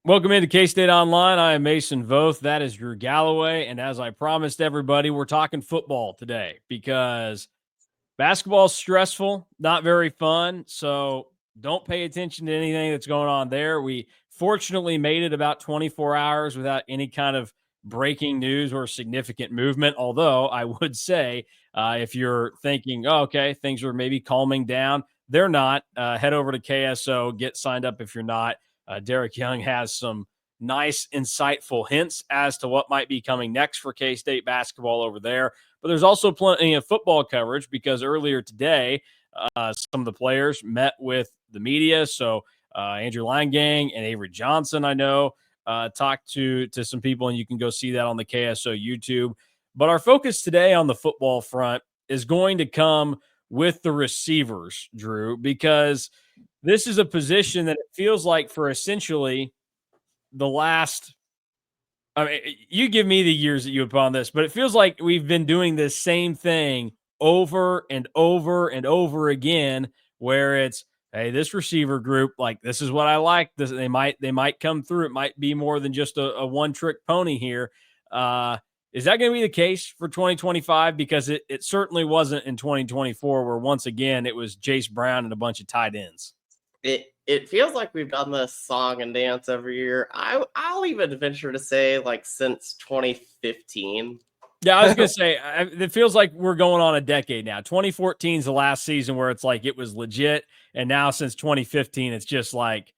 Welcome into K-State Online. I am Mason Voth. That is Drew Galloway. And as I promised everybody, we're talking football today because basketball's stressful, not very fun. So don't pay attention to anything that's going on there. We fortunately made it about 24 hours without any kind of breaking news or significant movement. Although I would say, if you're thinking, oh, okay, things are maybe calming down, they're not. Head over to KSO, get signed up if you're not. Derek Young has some nice, insightful hints as to what might be coming next for K-State basketball over there. But there's also plenty of football coverage because earlier today, some of the players met with the media. So Andrew Langang and Avery Johnson, I know, talked to some people, and you can go see that on the KSO YouTube. But our focus today on the football front is going to come with the receivers, Drew, because this is a position that it feels like for essentially the last, I mean, you give me the years that you would put on this, but it feels like we've been doing this same thing over and over and over again, where it's, hey, this receiver group, like, this is what I like. This, they might come through. It might be more than just a one-trick pony here. Is that going to be the case for 2025? Because it certainly wasn't in 2024, where once again it was Jayce Brown and a bunch of tight ends. It feels like we've done this song and dance every year. I'll even venture to say like since 2015. Yeah, I was going to say, it feels like we're going on a decade now. 2014 is the last season where it's like it was legit. And now since 2015, it's just like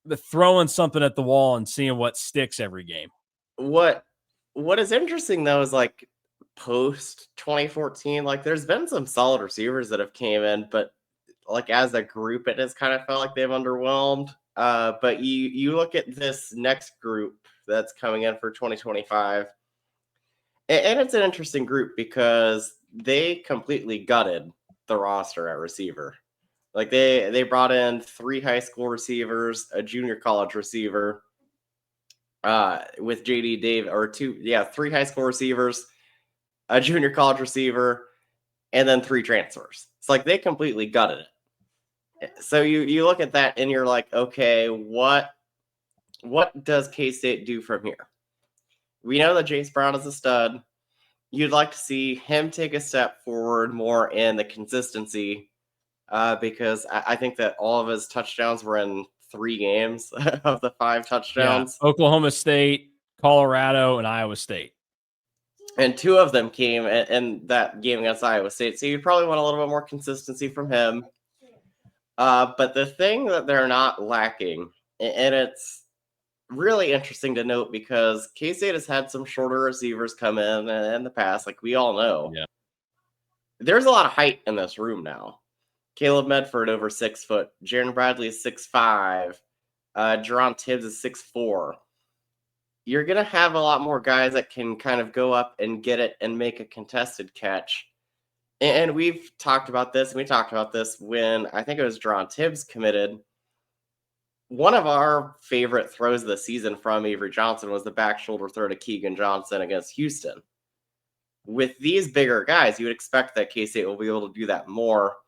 the throwing something at the wall and seeing what sticks every game. What is interesting though is like post 2014, like there's been some solid receivers that have came in, but like as a group, it has kind of felt like they've underwhelmed. But you look at this next group that's coming in for 2025, and it's an interesting group because they completely gutted the roster at receiver. Like they brought in 3 high school receivers, a junior college receiver, with JD Dave, or 3 high school receivers, a junior college receiver, and then 3 transfers. It's like they completely gutted it. So you look at that and you're like, okay, what does K-State do from here? We know that Jace Brown is a stud. You'd like to see him take a step forward more in the consistency, because I think that all of his touchdowns were in 3 games of the 5 touchdowns. Yeah, Oklahoma State, Colorado, and Iowa State. And 2 of them came in that game against Iowa State. So you'd probably want a little bit more consistency from him. But the thing that they're not lacking, and it's really interesting to note because K-State has had some shorter receivers come in the past, like we all know. Yeah. There's a lot of height in this room now. Caleb Medford over 6 foot. Jaron Bradley is 6'5". Jerron Tibbs is 6'4". You're going to have a lot more guys that can kind of go up and get it and make a contested catch. And we've talked about this, and we talked about this when I think it was Jerron Tibbs committed. One of our favorite throws of the season from Avery Johnson was the back shoulder throw to Keegan Johnson against Houston. With these bigger guys, you would expect that K-State will be able to do that more.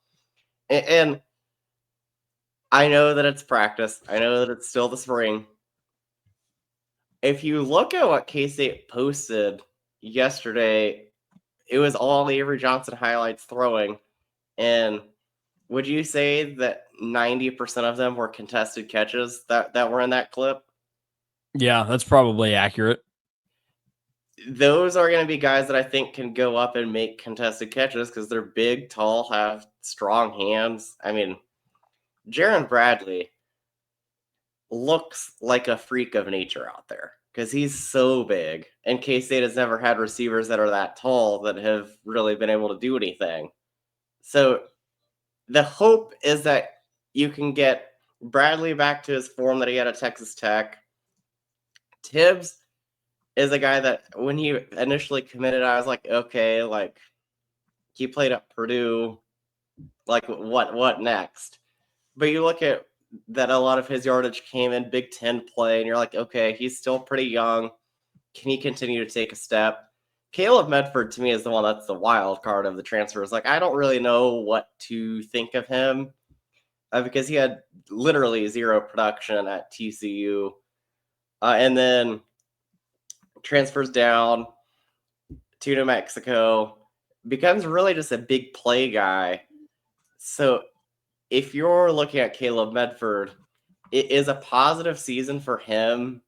And I know that it's practice. I know that it's still the spring. If you look at what K-State posted yesterday, it was all Avery Johnson highlights throwing. And would you say that 90% of them were contested catches that were in that clip? Yeah, that's probably accurate. Those are going to be guys that I think can go up and make contested catches because they're big, tall, have strong hands. I mean, Jaron Bradley looks like a freak of nature out there because he's so big. And K-State has never had receivers that are that tall that have really been able to do anything. So the hope is that you can get Bradley back to his form that he had at Texas Tech. Tibbs is a guy that when he initially committed, I was like, okay, like he played at Purdue, like what next? But you look at that, a lot of his yardage came in Big Ten play, and you're like, okay, he's still pretty young. Can he continue to take a step? Caleb Medford, to me, is the one that's the wild card of the transfers. Like, I don't really know what to think of him because he had literally 0 production at TCU. and then transfers down to New Mexico, becomes really just a big play guy. So if you're looking at Caleb Medford, it is a positive season for him,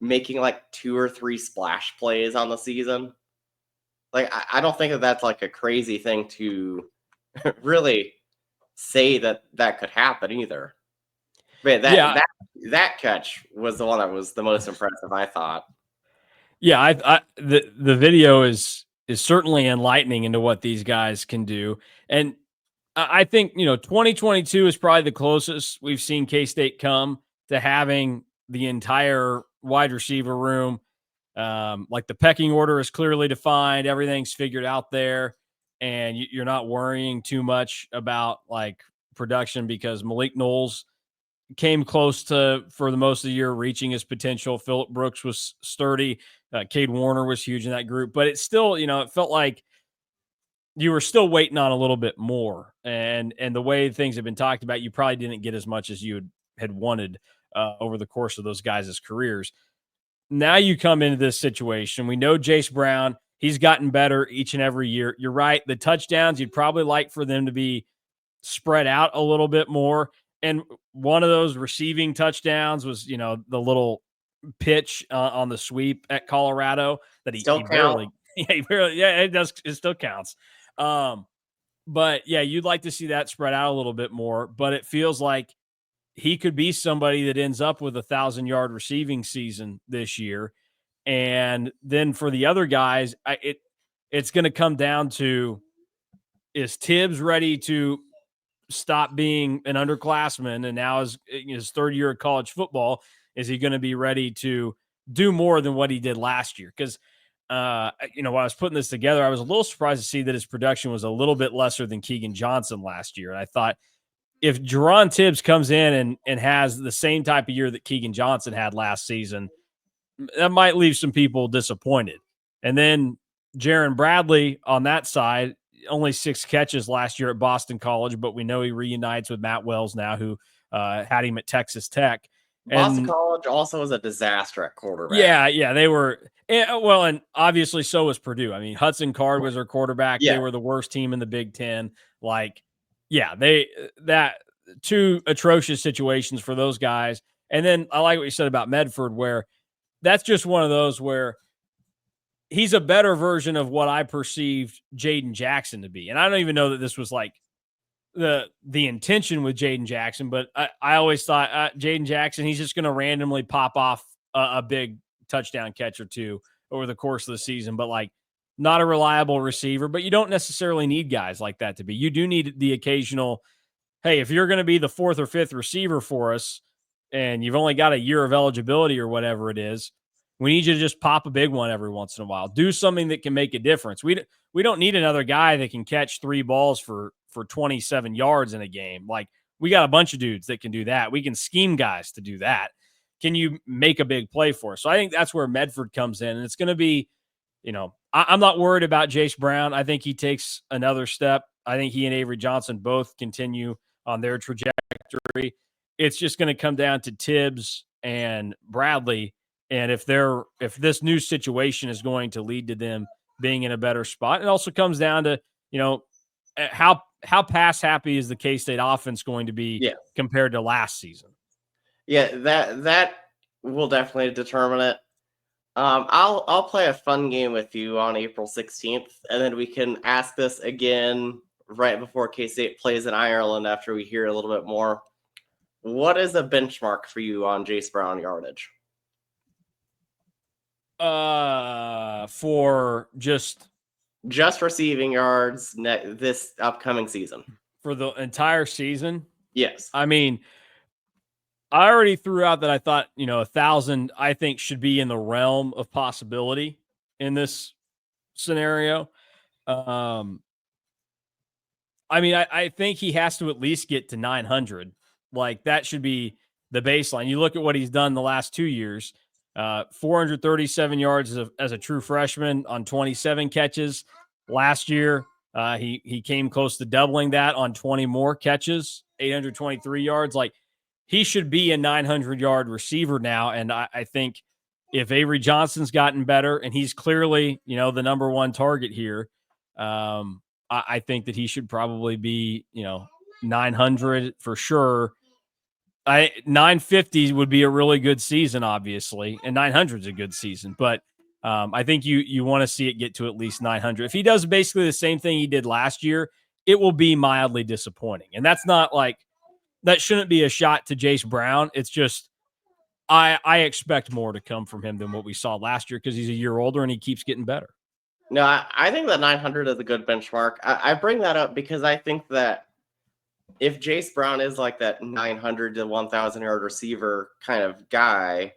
making like 2 or 3 splash plays on the season. Like, I don't think that that's like a crazy thing to really say that could happen either. But that catch was the one that was the most impressive, I thought. Yeah, the video is certainly enlightening into what these guys can do, and I think 2022 is probably the closest we've seen K-State come to having the entire wide receiver room. Like the pecking order is clearly defined, everything's figured out there, and you're not worrying too much about like production because Malik Knowles came close to, for the most of the year, reaching his potential. Phillip Brooks was sturdy. Cade Warner was huge in that group, but it's still, it felt like you were still waiting on a little bit more. And the way things have been talked about, you probably didn't get as much as you had wanted over the course of those guys' careers. Now you come into this situation. We know Jayce Brown, he's gotten better each and every year. You're right. The touchdowns, you'd probably like for them to be spread out a little bit more. And one of those receiving touchdowns was, the little pitch on the sweep at Colorado that he barely, it does, it still counts. But yeah, you'd like to see that spread out a little bit more, but it feels like he could be somebody that ends up with 1,000-yard receiving season this year. And then for the other guys, it's going to come down to, is Tibbs ready to stop being an underclassman and now is his third year of college football? Is he going to be ready to do more than what he did last year? Because while I was putting this together, I was a little surprised to see that his production was a little bit lesser than Keegan Johnson last year. And I thought, if Jerron Tibbs comes in and has the same type of year that Keegan Johnson had last season, that might leave some people disappointed. And then Jaron Bradley on that side, only 6 catches last year at Boston College, but we know he reunites with Matt Wells now, who had him at Texas Tech. Boston College also was a disaster at quarterback. Yeah, they were. And obviously so was Purdue. I mean, Hudson Card was their quarterback. Yeah. They were the worst team in the Big Ten. That 2 atrocious situations for those guys. And then I like what you said about Medford, where that's just one of those where he's a better version of what I perceived Jaden Jackson to be. And I don't even know that this was like the intention with Jaden Jackson, but I always thought Jaden Jackson, he's just going to randomly pop off a big touchdown catch or 2 over the course of the season, but like not a reliable receiver. But you don't necessarily need guys like that to be. You do need the occasional, hey, if you're going to be the 4th or 5th receiver for us and you've only got a year of eligibility or whatever it is, we need you to just pop a big one every once in a while. Do something that can make a difference. We don't need another guy that can catch 3 balls for 27 yards in a game. Like, we got a bunch of dudes that can do that. We can scheme guys to do that. Can you make a big play for us? So I think that's where Medford comes in. And it's going to be, I'm not worried about Jayce Brown. I think he takes another step. I think he and Avery Johnson both continue on their trajectory. It's just going to come down to Tibbs and Bradley. And if this new situation is going to lead to them being in a better spot, it also comes down to, how pass happy is the K-State offense going to be compared to last season? Yeah, that will definitely determine it. I'll play a fun game with you on April 16th, and then we can ask this again right before K-State plays in Ireland after we hear a little bit more. What is a benchmark for you on Jace Brown yardage? For just receiving yards this upcoming season. For the entire season? Yes. I mean, I already threw out that I thought, 1,000, I think, should be in the realm of possibility in this scenario. I mean, I think he has to at least get to 900. Like, that should be the baseline. You look at what he's done the last 2 years. 437 yards as a true freshman on 27 catches. Last year, he came close to doubling that on 20 more catches, 823 yards. Like, he should be a 900-yard receiver now. And I think if Avery Johnson's gotten better and he's clearly, the number one target here, I think that he should probably be, 900 for sure. 950 would be a really good season, obviously, and 900 is a good season. But I think you want to see it get to at least 900. If he does basically the same thing he did last year, it will be mildly disappointing. And that's not like that shouldn't be a shot to Jayce Brown. It's just I expect more to come from him than what we saw last year because he's a year older and he keeps getting better. No, I think that 900 is a good benchmark. I bring that up because I think that if Jayce Brown is like that 900 to 1,000 yard receiver kind of guy,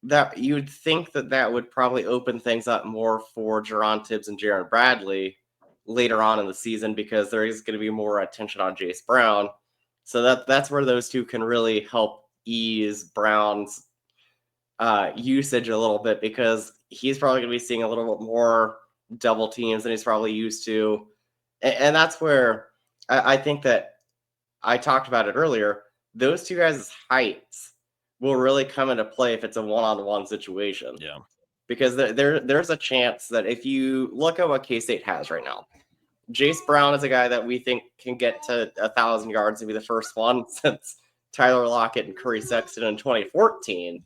that you'd think that would probably open things up more for Jerron Tibbs and Jaron Bradley later on in the season because there is going to be more attention on Jayce Brown. So that's where those two can really help ease Brown's usage a little bit because he's probably going to be seeing a little bit more double teams than he's probably used to. And that's where I think that I talked about it earlier. Those two guys' heights will really come into play if it's a one-on-one situation. Yeah. Because there's a chance that if you look at what K-State has right now, Jayce Brown is a guy that we think can get to 1,000 yards and be the first one since Tyler Lockett and Curry Sexton in 2014.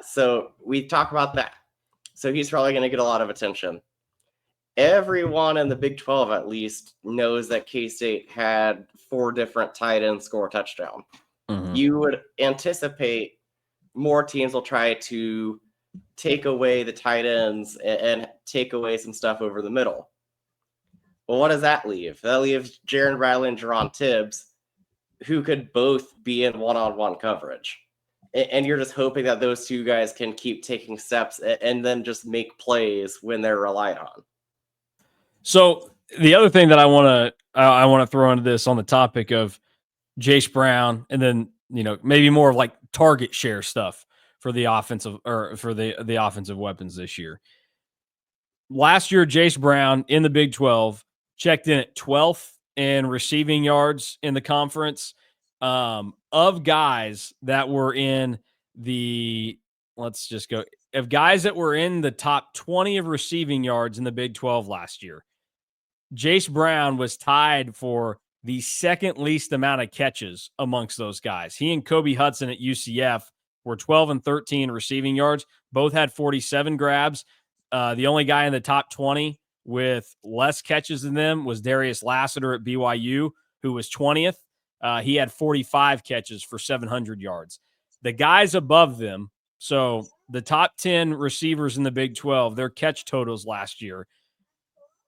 So we talk about that. So he's probably going to get a lot of attention. Everyone in the Big 12 at least knows that K-State had 4 different tight ends score a touchdown. Mm-hmm. You would anticipate more teams will try to take away the tight ends and take away some stuff over the middle. Well, what does that leave? That leaves Jaron Bradley and Jerron Tibbs, who could both be in one-on-one coverage. And you're just hoping that those two guys can keep taking steps and then just make plays when they're relied on. So the other thing that I want to throw into this on the topic of Jayce Brown, and then maybe more of like target share stuff for the offensive or for the offensive weapons this year. Last year, Jayce Brown in the Big 12 checked in at 12th in receiving yards in the conference. Of guys that were in the of guys that were in the top 20 of receiving yards in the Big 12 last year, Jayce Brown was tied for the second least amount of catches amongst those guys. He and Kobe Hudson at UCF were 12 and 13 receiving yards. Both had 47 grabs. The only guy in the top 20 with less catches than them was Darius Lassiter at BYU, who was 20th. He had 45 catches for 700 yards. The guys above them, so the top 10 receivers in the Big 12, their catch totals last year,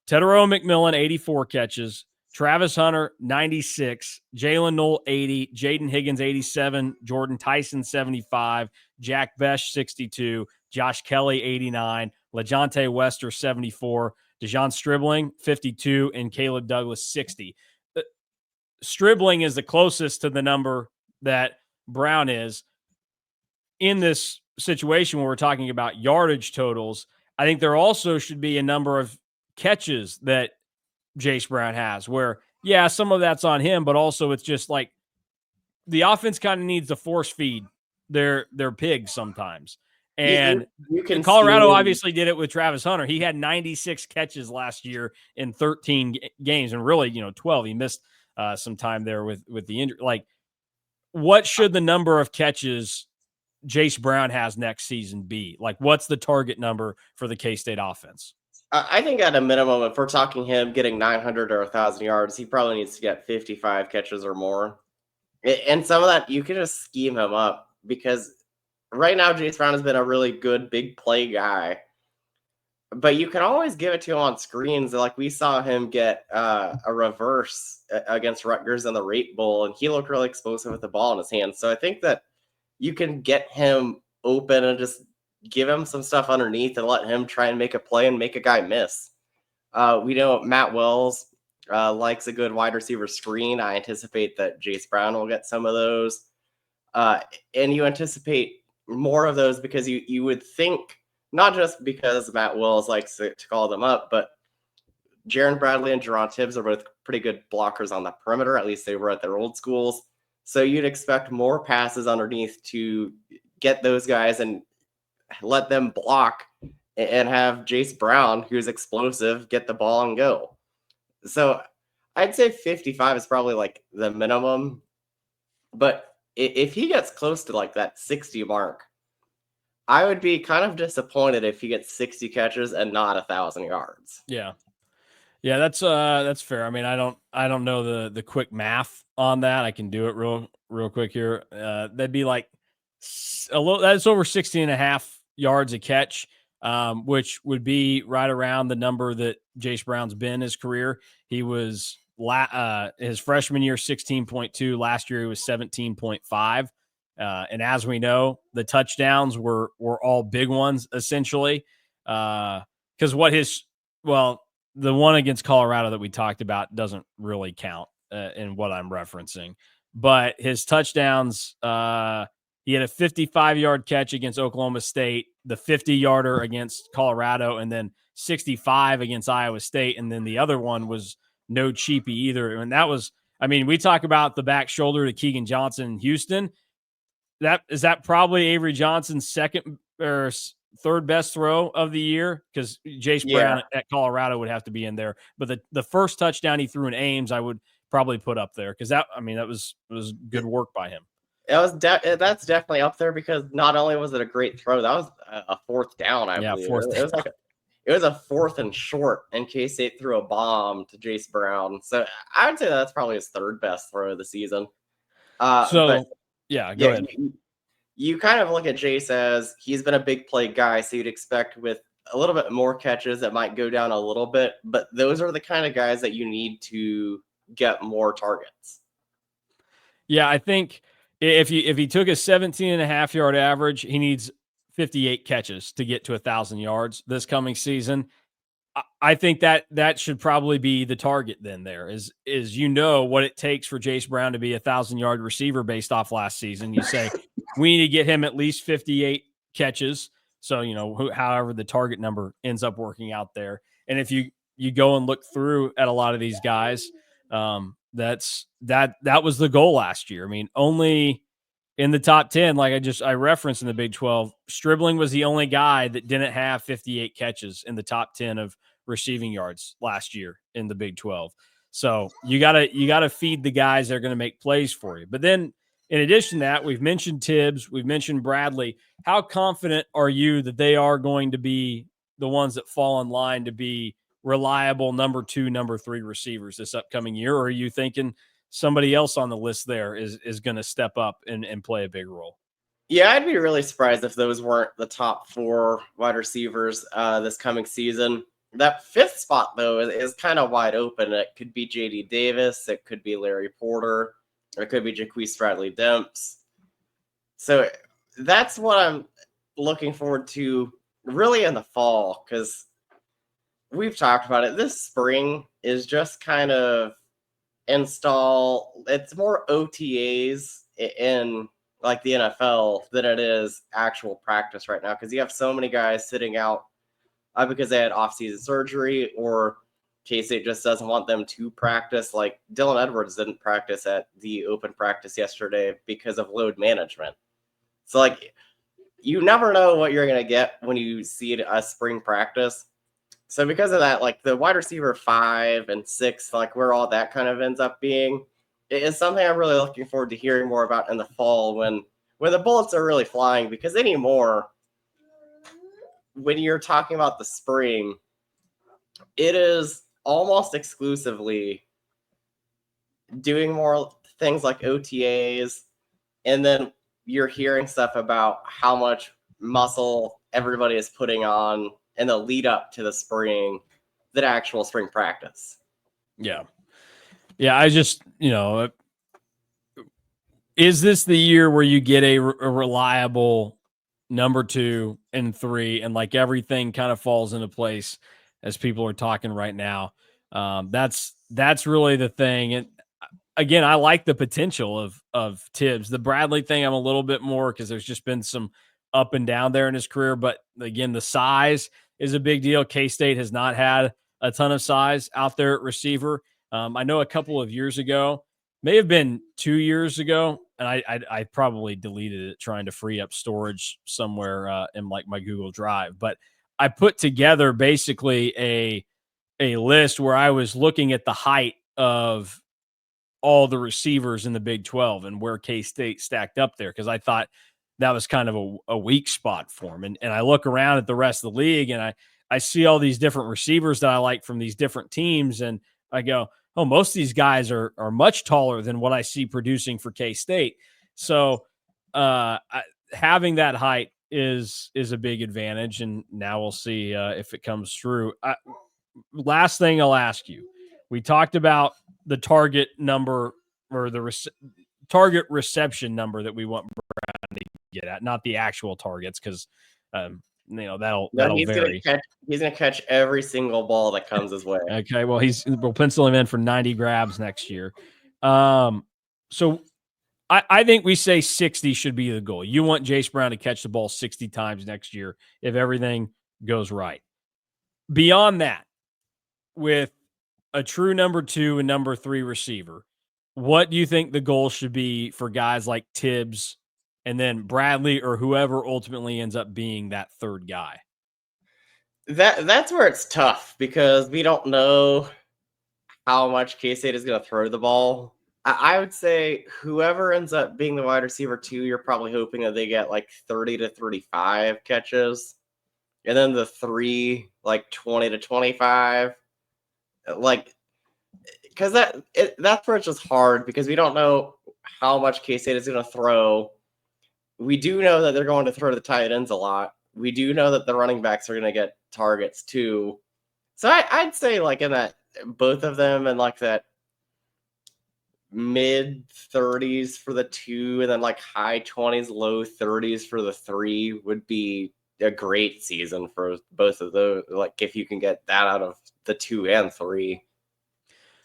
Tetairoa McMillan, 84 catches, Travis Hunter, 96, Jalen Knoll, 80, Jaden Higgins, 87, Jordan Tyson, 75, Jack Besh, 62, Josh Kelly, 89, LaJohntay Wester, 74, DeJon Stribling, 52, and Caleb Douglas, 60. Stribling is the closest to the number that Brown is. In this situation where we're talking about yardage totals, I think there also should be a number of catches that Jayce Brown has where, yeah, some of that's on him, but also it's just like the offense kind of needs to force feed their pigs sometimes. And you can Colorado obviously did it with Travis Hunter. He had 96 catches last year in 13 games and really, 12. He missed some time there with the injury. Like, what should the number of catches Jayce Brown has next season be? Like, what's the target number for the K-State offense? I think at a minimum, if we're talking him getting 900 or 1,000 yards, he probably needs to get 55 catches or more. And some of that, you can just scheme him up because right now, Jayce Brown has been a really good big play guy. But you can always give it to him on screens. Like we saw him get a reverse against Rutgers in the Rate Bowl, and he looked really explosive with the ball in his hands. So I think that you can get him open and just give him some stuff underneath and let him try and make a play and make a guy miss. We know Matt Wells likes a good wide receiver screen. I anticipate that Jayce Brown will get some of those. And you anticipate more of those because you would think, not just because Matt Wells likes to call them up, but Jaron Bradley and Jerron Tibbs are both pretty good blockers on the perimeter. At least they were at their old schools. So you'd expect more passes underneath to get those guys and let them block and have Jayce Brown, who's explosive, get the ball and go. So I'd say 55 is probably like the minimum. But if he gets close to like that 60 mark, I would be kind of disappointed if he gets 60 catches and not 1,000 yards. Yeah. Yeah, that's fair. I mean, I don't know the quick math on that. I can do it real quick here. That'd be like a little, that's over 16 and a half yards a catch, which would be right around the number that Jace Brown's been his career. He was his freshman year 16.2, last year he was 17.5. And as we know, the touchdowns were all big ones essentially. Because the one against Colorado that we talked about doesn't really count in what I'm referencing. But his touchdowns, he had a 55-yard catch against Oklahoma State, the 50-yarder against Colorado, and then 65 against Iowa State. And then the other one was no cheapie either. And that was, I mean, we talk about the back shoulder to Keegan Johnson in Houston. That probably Avery Johnson's second or third best throw of the year, because Jace Brown at Colorado would have to be in there. But the first touchdown he threw in Ames, I would probably put up there, because that was good work by him. That's definitely up there, because not only was it a great throw, that was a fourth down. I believe it was a fourth and short, and K-State threw a bomb to Jayce Brown. So I would say that's probably his third best throw of the season. Go ahead. You kind of look at Jayce as he's been a big play guy, so you'd expect with a little bit more catches that might go down a little bit, but those are the kind of guys that you need to get more targets. Yeah, I think if he took a 17.5-yard average, he needs 58 catches to get to 1,000 yards this coming season. I think that should probably be the target then. There is what it takes for Jace Brown to be 1,000-yard receiver based off last season. You say we need to get him at least 58 catches. So, however the target number ends up working out there. And if you go and look through at a lot of these guys, that was the goal last year. I mean, only in the top 10, like I referenced in the Big 12, Stribling was the only guy that didn't have 58 catches in the top 10 of receiving yards last year in the Big 12. So you gotta feed the guys that are going to make plays for you. But then in addition to that, we've mentioned Tibbs, we've mentioned Bradley. How confident are you that they are going to be the ones that fall in line to be reliable number 2, number 3 receivers this upcoming year? Or are you thinking somebody else on the list there is going to step up and play a big role? Yeah, I'd be really surprised if those weren't the top 4 wide receivers this coming season. That 5th spot, though, is kind of wide open. It could be J.D. Davis. It could be Larry Porter. Or it could be Jaquise Bradley-Demps. So that's what I'm looking forward to really in the fall, because we've talked about it. This spring is just kind of it's more OTAs in like the NFL than it is actual practice right now, because you have so many guys sitting out because they had off-season surgery, or K-State just doesn't want them to practice. Like Dylan Edwards didn't practice at the open practice yesterday because of load management. So like you never know what you're going to get when you see a spring practice. So because of that, like the wide receiver 5 and 6, like where all that kind of ends up being, is something I'm really looking forward to hearing more about in the fall when the bullets are really flying. Because anymore, when you're talking about the spring, it is almost exclusively doing more things like OTAs, and then you're hearing stuff about how much muscle everybody is putting on in the lead up to the spring than actual spring practice. Yeah. I just, is this the year where you get a reliable number 2 and 3, and like everything kind of falls into place as people are talking right now? That's really the thing. And again, I like the potential of Tibbs. The Bradley thing, I'm a little bit more, because there's just been some up and down there in his career. But again, the size is a big deal. K-State has not had a ton of size out there at receiver. I know a couple of years ago, may have been 2 years ago, and I probably deleted it trying to free up storage somewhere in like my Google Drive. But I put together basically a list where I was looking at the height of all the receivers in the Big 12 and where K-State stacked up there, because I thought that was kind of a weak spot for them. And I look around at the rest of the league, and I see all these different receivers that I like from these different teams, and I go, oh, most of these guys are much taller than what I see producing for K-State. So having that height is a big advantage, and now we'll see if it comes through. Last thing I'll ask you, we talked about the target number or the target reception number that we want Brown to get at, not the actual targets, because that'll vary. He's gonna catch every single ball that comes his way. Okay, well we'll pencil him in for 90 grabs next year. So I think we say 60 should be the goal. You want Jayce Brown to catch the ball 60 times next year if everything goes right. Beyond that, with a true number 2 and number 3 receiver, what do you think the goal should be for guys like Tibbs and then Bradley or whoever ultimately ends up being that third guy? That's where it's tough, because we don't know how much K-State is going to throw the ball. I would say whoever ends up being the wide receiver 2, you're probably hoping that they get like 30 to 35 catches. And then the 3, like 20 to 25. Like, because that's where it's just hard, because we don't know how much K-State is going to throw. We do know that they're going to throw to the tight ends a lot. We do know that the running backs are going to get targets too. So I'd say like in that, both of them, and like that mid 30s for the 2, and then like high 20s, low 30s for the 3 would be a great season for both of those. Like if you can get that out of the 2 and 3.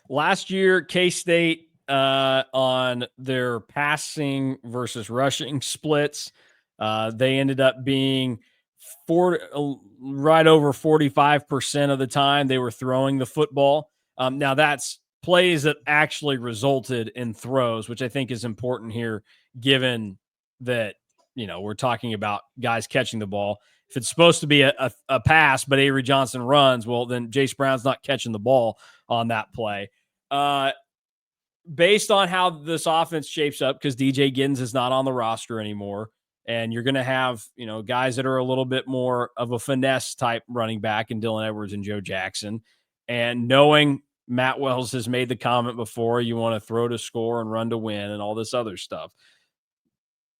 Last year, K-State on their passing versus rushing splits, they ended up being right over 45% of the time they were throwing the football. Now that's plays that actually resulted in throws, which I think is important here, given that, we're talking about guys catching the ball. If it's supposed to be a pass, but Avery Johnson runs, well, then Jace Brown's not catching the ball on that play. Based on how this offense shapes up, because DJ Giddens is not on the roster anymore, and you're going to have, guys that are a little bit more of a finesse type running back in Dylan Edwards and Joe Jackson, and knowing Matt Wells has made the comment before, you want to throw to score and run to win and all this other stuff.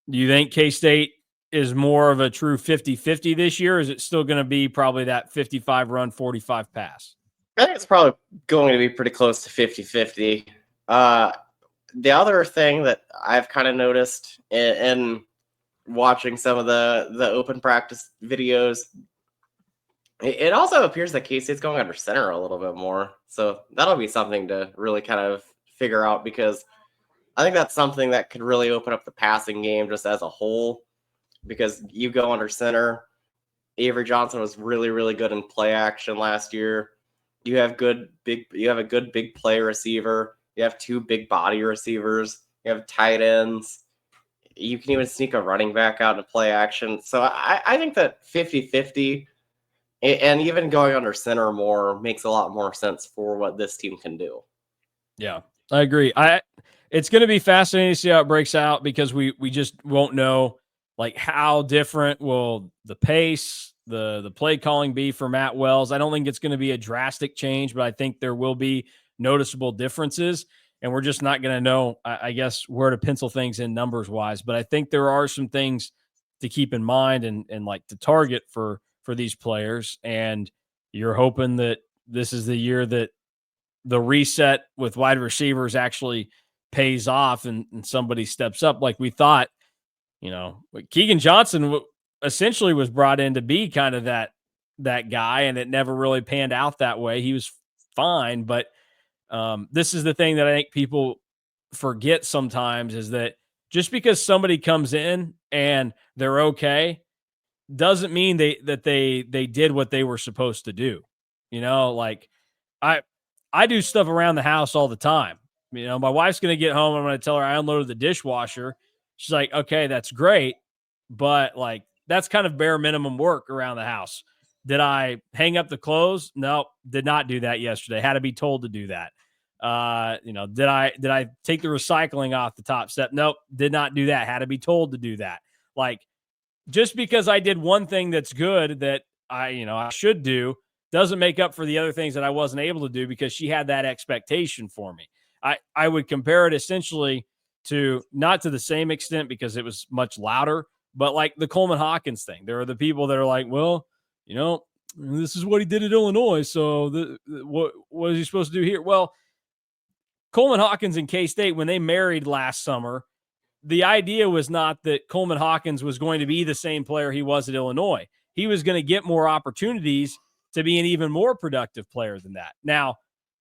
Do you think K-State is more of a true 50-50 this year? Or is it still going to be probably that 55 run, 45 pass? I think it's probably going to be pretty close to 50-50. The other thing that I've kind of noticed in watching some of the open practice videos, it also appears that K-State's going under center a little bit more. So that'll be something to really kind of figure out, because I think that's something that could really open up the passing game just as a whole, because you go under center. Avery Johnson was really, really good in play action last year. You have a good big play receiver. You have 2 big body receivers. You have tight ends. You can even sneak a running back out to play action. So I think that 50-50 and even going under center more makes a lot more sense for what this team can do. Yeah, I agree. It's going to be fascinating to see how it breaks out, because we just won't know like how different will the pace, the play calling be for Matt Wells. I don't think it's going to be a drastic change, but I think there will be noticeable differences, and we're just not going to know, I guess, where to pencil things in numbers wise. But I think there are some things to keep in mind and like to target for these players. And you're hoping that this is the year that the reset with wide receivers actually pays off and somebody steps up like we thought. Keegan Johnson essentially was brought in to be kind of that guy, and it never really panned out that way. He was fine, but this is the thing that I think people forget sometimes, is that just because somebody comes in and they're okay doesn't mean that they did what they were supposed to do. Like I do stuff around the house all the time. My wife's going to get home. I'm going to tell her I unloaded the dishwasher. She's like, okay, that's great. But like, that's kind of bare minimum work around the house. Did I hang up the clothes? No, did not do that yesterday. Had to be told to do that. Did I take the recycling off the top step? Nope, did not do that. Had to be told to do that. Like, just because I did one thing that's good that I should do doesn't make up for the other things that I wasn't able to do because she had that expectation for me. I would compare it essentially to, not to the same extent because it was much louder, but like the Coleman Hawkins thing. There are the people that are like, well, this is what he did at Illinois. So what is he supposed to do here? Well, Coleman Hawkins and K-State, when they married last summer, the idea was not that Coleman Hawkins was going to be the same player he was at Illinois. He was going to get more opportunities to be an even more productive player than that. Now,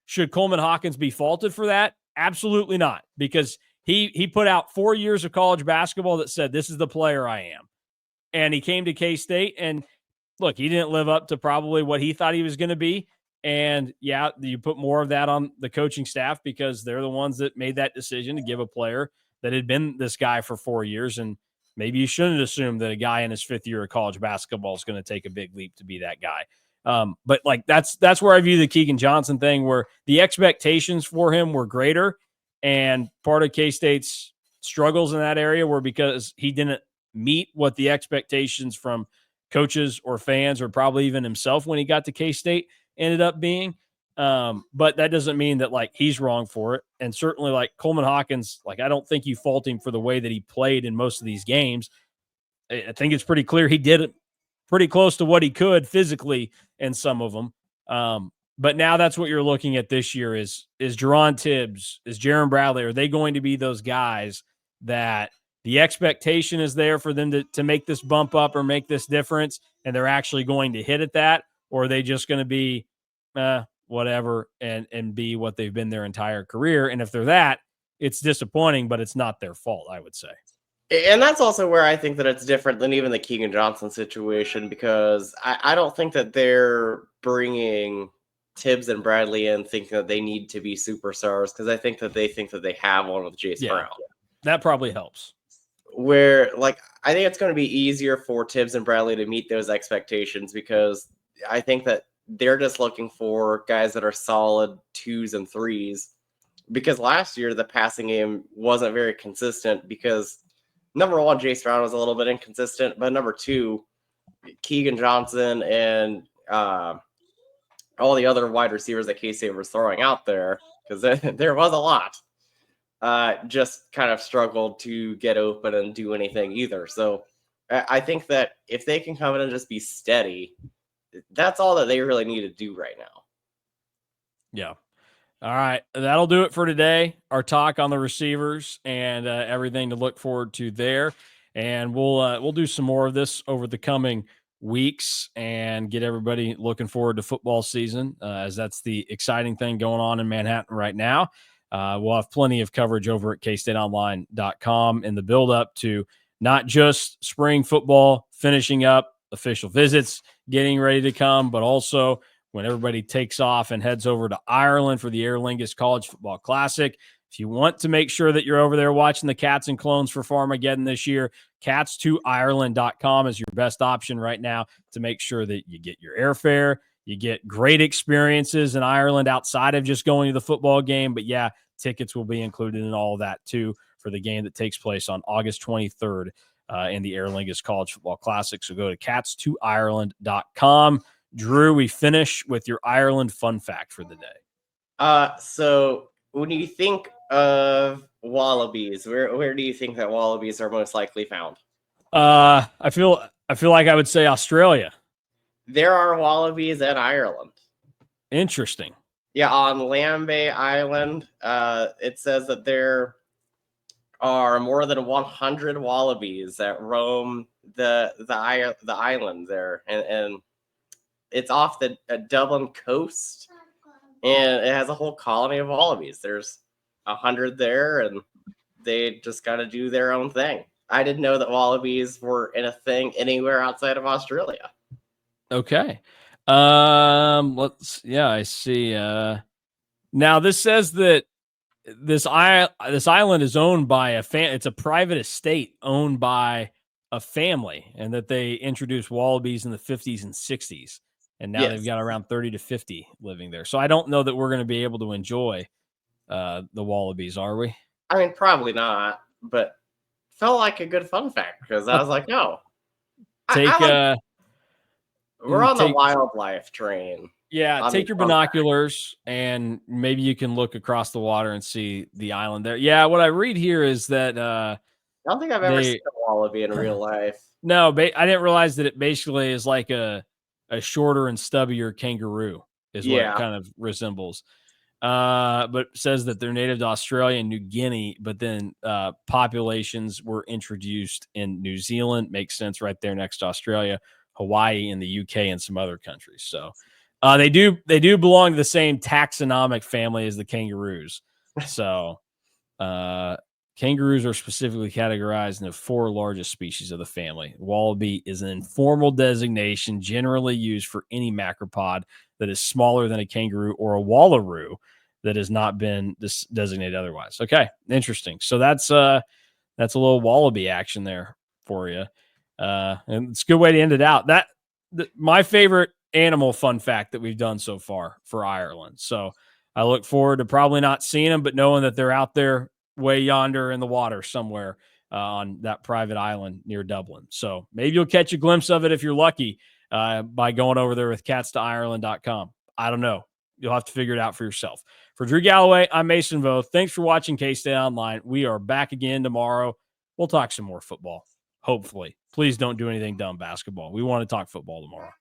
should Coleman Hawkins be faulted for that? Absolutely not, because he put out 4 years of college basketball that said, this is the player I am. And he came to K-State, and look, he didn't live up to probably what he thought he was going to be. And yeah, you put more of that on the coaching staff because they're the ones that made that decision to give a player that had been this guy for 4 years. And maybe you shouldn't assume that a guy in his 5th year of college basketball is going to take a big leap to be that guy. But like, that's where I view the Keegan Johnson thing, where the expectations for him were greater. And part of K-State's struggles in that area were because he didn't meet what the expectations from coaches or fans or probably even himself when he got to K-State ended up being. But that doesn't mean that like he's wrong for it. And certainly like Coleman Hawkins, like I don't think you fault him for the way that he played in most of these games. I think it's pretty clear he did it pretty close to what he could physically in some of them. But now that's what you're looking at this year is Jerron Tibbs, is Jaron Bradley. Are they going to be those guys that the expectation is there for them to make this bump up or make this difference, and they're actually going to hit at that? Or are they just going to be whatever and be what they've been their entire career? And if they're that, it's disappointing, but it's not their fault, I would say. And that's also where I think that it's different than even the Keegan Johnson situation, because I don't think that they're bringing Tibbs and Bradley in thinking that they need to be superstars, because I think that they have one with Jayce Brown. That probably helps. Where, like, I think it's going to be easier for Tibbs and Bradley to meet those expectations, because I think that they're just looking for guys that are solid 2s and 3s. Because last year, the passing game wasn't very consistent because, number one, Jace Brown was a little bit inconsistent, but number two, Keegan Johnson and all the other wide receivers that K-State was throwing out there, because there was a lot, just kind of struggled to get open and do anything either. So I think that if they can come in and just be steady, that's all that they really need to do right now. Yeah. All right. That'll do it for today. Our talk on the receivers and everything to look forward to there. And we'll do some more of this over the coming weeks and get everybody looking forward to football season, as that's the exciting thing going on in Manhattan right now. We'll have plenty of coverage over at KStateOnline.com in the build up to not just spring football finishing up, official visits getting ready to come, but also when everybody takes off and heads over to Ireland for the Aer Lingus College Football Classic. If you want to make sure that you're over there watching the Cats and Clones for Farmageddon this year, cats2ireland.com is your best option right now to make sure that you get your airfare, you get great experiences in Ireland outside of just going to the football game. But yeah, tickets will be included in all of that too for the game that takes place on August 23rd in the Aer Lingus College Football Classic. So go to cats2ireland.com. Drew, we finish with your Ireland fun fact for the day. So when you think of wallabies, where do you think that wallabies are most likely found? I feel like I would say Australia. There are wallabies in Ireland. Interesting. Yeah, on Lambay Island, it says that there are more than 100 wallabies that roam the island there, and it's off the Dublin coast, and it has a whole colony of wallabies. There's 100 there, and they just got to do their own thing. I didn't know that wallabies were in a thing anywhere outside of Australia. Okay. I see. Now this says that this island is owned by it's a private estate owned by a family, and that they introduced wallabies in the 50s and 60s, and now they've got around 30 to 50 living there. So I don't know that we're going to be able to enjoy the wallabies, are we? I mean, probably not, but felt like a good fun fact because I was like, oh, we're on the wildlife train. Yeah, take your binoculars and maybe you can look across the water and see the island there. Yeah, what I read here is that I don't think I've ever seen a wallaby in real life. No, I didn't realize that it basically is like a shorter and stubbier kangaroo is what it kind of resembles. But says that they're native to Australia and New Guinea, but then populations were introduced in New Zealand. Makes sense right there next to Australia, Hawaii, and the UK, and some other countries. So they do belong to the same taxonomic family as the kangaroos. So kangaroos are specifically categorized in the 4 largest species of the family. Wallaby is an informal designation generally used for any macropod that is smaller than a kangaroo, or a wallaroo that has not been designated otherwise. Okay, interesting. So that's a little wallaby action there for you. And it's a good way to end it out. My favorite animal fun fact that we've done so far for Ireland. So I look forward to probably not seeing them, but knowing that they're out there way yonder in the water somewhere on that private island near Dublin. So maybe you'll catch a glimpse of it if you're lucky by going over there with catstoireland.com. I don't know. You'll have to figure it out for yourself. For Drew Galloway, I'm Mason Voth. Thanks for watching K-State Online. We are back again tomorrow. We'll talk some more football, hopefully. Please don't do anything dumb basketball. We want to talk football tomorrow.